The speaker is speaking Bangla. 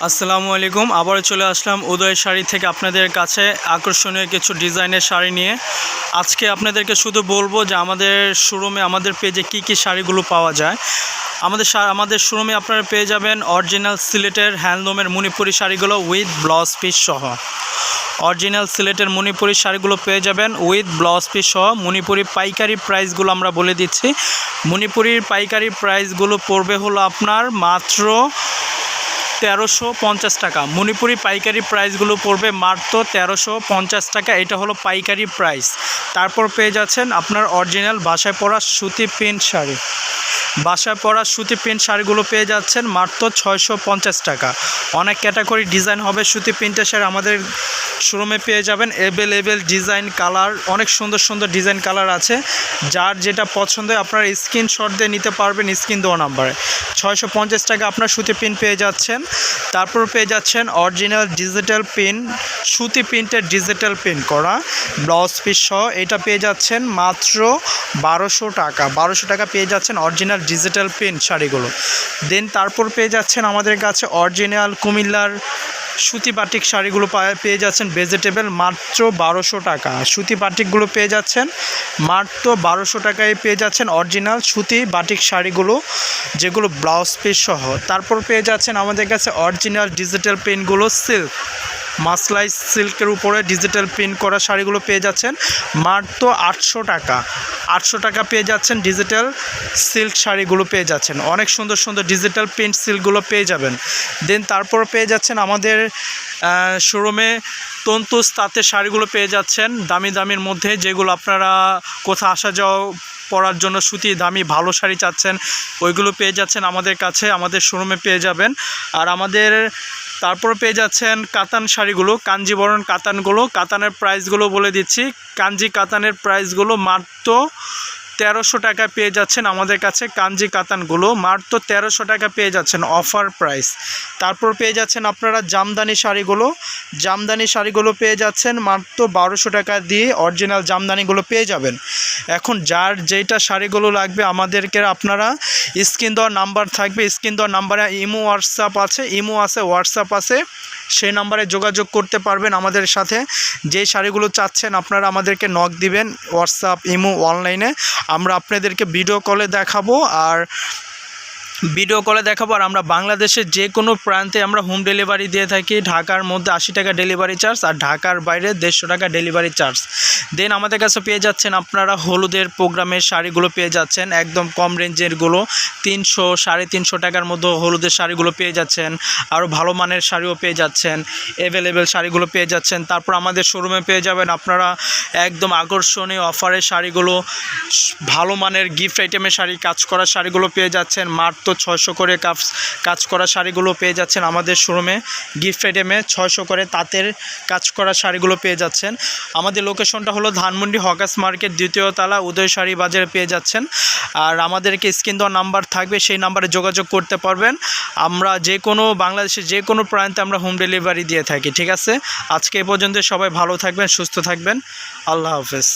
আসসালামু আলাইকুম। আবারও চলে আসলাম উদয় শাড়ি থেকে আপনাদের কাছে আকর্ষণীয় কিছু ডিজাইনের শাড়ি নিয়ে। আজকে আপনাদেরকে শুধু বলবো যে আমাদের শোরুমে, আমাদের পেজে কি কি শাড়িগুলো পাওয়া যায়। আমাদের শোরুমে আপনারা পেয়ে যাবেন অরিজিনাল সিলেটের হ্যান্ডলুমের মণিপুরি শাড়িগুলো উইথ ব্লাউজ পিস সহ। অরিজিনাল সিলেটের মণিপুরি শাড়িগুলো পেয়ে যাবেন উইথ ব্লাউজ পিস সহ। মণিপুরি পাইকারি প্রাইসগুলো আমরা বলে দিচ্ছি। মণিপুরির পাইকারি প্রাইসগুলো পড়বে হলো আপনার মাত্র 1350 টাকা। মণিপুরি পাইকারি প্রাইসগুলো পড়বে মাত্র 1350 টাকা। এটা হলো পাইকারি প্রাইস। তারপর পেয়ে যাচ্ছেন আপনার অরিজিনাল বাসায় পরা সুতি প্রিন্ট শাড়ি। বাসায় পরা সুতি প্রিন্ট শাড়িগুলো পেয়ে যাচ্ছেন মাত্র 650 টাকা। অনেক ক্যাটাগরি ডিজাইন হবে সুতি প্রিন্টের শাড়ি আমাদের শোরুমে পেয়ে যাবেন। অ্যাভেলেবেল ডিজাইন কালার, অনেক সুন্দর সুন্দর ডিজাইন কালার আছে। যার যেটা পছন্দ হয় আপনারা স্ক্রিনশট দিয়ে নিতে পারবেন স্ক্রিন দেওয়া নাম্বারে। 650 টাকা আপনার সুতি প্রিন্ট পেয়ে যাচ্ছেন। তারপর পেয়ে যাচ্ছেন অরিজিনাল ডিজিটাল প্রিন্ট, সুতি প্রিন্টের ডিজিটাল প্রিন্ট করা ব্লাউজ পিস সহ। এটা পেয়ে যাচ্ছেন মাত্র 1200 টাকা। 1200 টাকা পেয়ে যাচ্ছেন অরিজিনাল ডিজিটাল প্রিন্ট শাড়িগুলো। দেন তারপর পেয়ে যাচ্ছেন আমাদের কাছে অরিজিনাল কুমিল্লার সুতি বাটিক শাড়িগুলো পেয়ে যাচ্ছেন ভেজিটেবল মাত্র 1200 টাকা। সুতি বাটিকগুলো পেয়ে যাচ্ছেন মাত্র 1200 টাকায় পেয়ে যাচ্ছেন অরিজিনাল সুতি বাটিক শাড়িগুলো, যেগুলো ব্লাউজ পিস সহ। তারপর পেয়ে যাচ্ছেন আমাদের কাছে অরিজিনাল ডিজিটাল প্রিন্টগুলো সিল্ক, মাসলাই সিল্কের উপরে ডিজিটাল প্রিন্ট করা শাড়িগুলো পেয়ে যাচ্ছেন মাত্র 800 টাকা। 800 টাকা পেয়ে যাচ্ছেন ডিজিটাল সিল্ক শাড়িগুলো পেয়ে যাচ্ছেন। অনেক সুন্দর সুন্দর ডিজিটাল প্রিন্ট সিল্কগুলো পেয়ে যাবেন। দেন তারপর পেয়ে যাচ্ছেন আমাদের শোরুমে তন্তুজ তাঁতের শাড়িগুলো পেয়ে যাচ্ছেন দামি দামির মধ্যে, যেগুলো আপনারা কোথাও আসা যাওয়া পরার জন্য সুতি দামি ভালো শাড়ি চাচ্ছেন, ওইগুলো পেয়ে যাচ্ছেন আমাদের কাছে, আমাদের শোরুমে পেয়ে যাবেন। আর আমাদের তারপর পেয়ে যাচ্ছেন কাতান শাড়িগুলো, কাঞ্জিবরণ কাতানগুলো। কাতানের প্রাইসগুলো বলে দিচ্ছি। কাঞ্জি কাতানের প্রাইসগুলো মাত্র 1300 টাকা পেয়ে যাচ্ছেন আমাদের কাছে। কাঞ্জি কাতানগুলো মাত্র 1300 টাকা পেয়ে যাচ্ছেন অফার প্রাইস। তারপর পেয়ে যাচ্ছেন আপনারা জামদানি শাড়িগুলো। জামদানি শাড়িগুলো পেয়ে যাচ্ছেন মাত্র 1200 টাকা দিয়ে অরিজিনাল জামদানিগুলো পেয়ে যাবেন। এখন যার যেটা শাড়িগুলো লাগবে আমাদেরকে আপনারা স্ক্রিন দেওয়ার নাম্বার থাকবে, স্ক্রিন দেওয়ার নাম্বারে ইমো হোয়াটসঅ্যাপ আছে, ইমো আছে, হোয়াটসঅ্যাপ আছে, সেই নাম্বারে যোগাযোগ করতে পারবেন আমাদের সাথে। যে শাড়িগুলো চাচ্ছেন আপনারা আমাদেরকে নক দিবেন হোয়াটসঅ্যাপ, ইমো, অনলাইনে। আমরা আপনাদেরকে ভিডিও কলে দেখাবো আর আমরা বাংলাদেশের যে কোনো প্রান্তে আমরা হোম ডেলিভারি দিয়ে থাকি। ঢাকার মধ্যে 80 টাকা ডেলিভারি চার্জ, আর ঢাকার বাইরে 150 টাকা ডেলিভারি চার্জ। দেন আমাদের কাছে পেয়ে যাচ্ছেন আপনারা হলুদের প্রোগ্রামের শাড়িগুলো পেয়ে যাচ্ছেন একদম কম রেঞ্জেরগুলো, 300 350 টাকার মধ্যে হলুদের শাড়িগুলো পেয়ে যাচ্ছেন। আরও ভালো মানের শাড়িও পেয়ে যাচ্ছেন, অ্যাভেলেবেল শাড়িগুলো পেয়ে যাচ্ছেন। তারপর আমাদের শোরুমে পেয়ে যাবেন আপনারা একদম আকর্ষণীয় অফারের শাড়িগুলো, ভালো মানের গিফট আইটেমের শাড়ি, কাজ করা শাড়িগুলো পেয়ে যাচ্ছেন মাত্র 600 করে। কাজ করা শাড়িগুলো পেয়ে যাচ্ছেন আমাদের শোরুমে গিফট আইটেমে 600 করে তাঁতের কাজ করা শাড়িগুলো পেয়ে যাচ্ছেন। আমাদের লোকেশনটা হলো ধানমন্ডি হকার্স মার্কেট, 2য় তলা, উদয় শাড়ি বাজারে পেয়ে যাচ্ছেন। আর আমাদেরকে স্ক্রিন দেওয়া নাম্বার থাকবে, সেই নাম্বারে যোগাযোগ করতে পারবেন। আমরা যে কোনো বাংলাদেশের যে কোনো প্রান্তে আমরা হোম ডেলিভারি দিয়ে থাকি। ঠিক আছে, আজকে এ পর্যন্ত। সবাই ভালো থাকবেন, সুস্থ থাকবেন। আল্লাহ হাফেজ।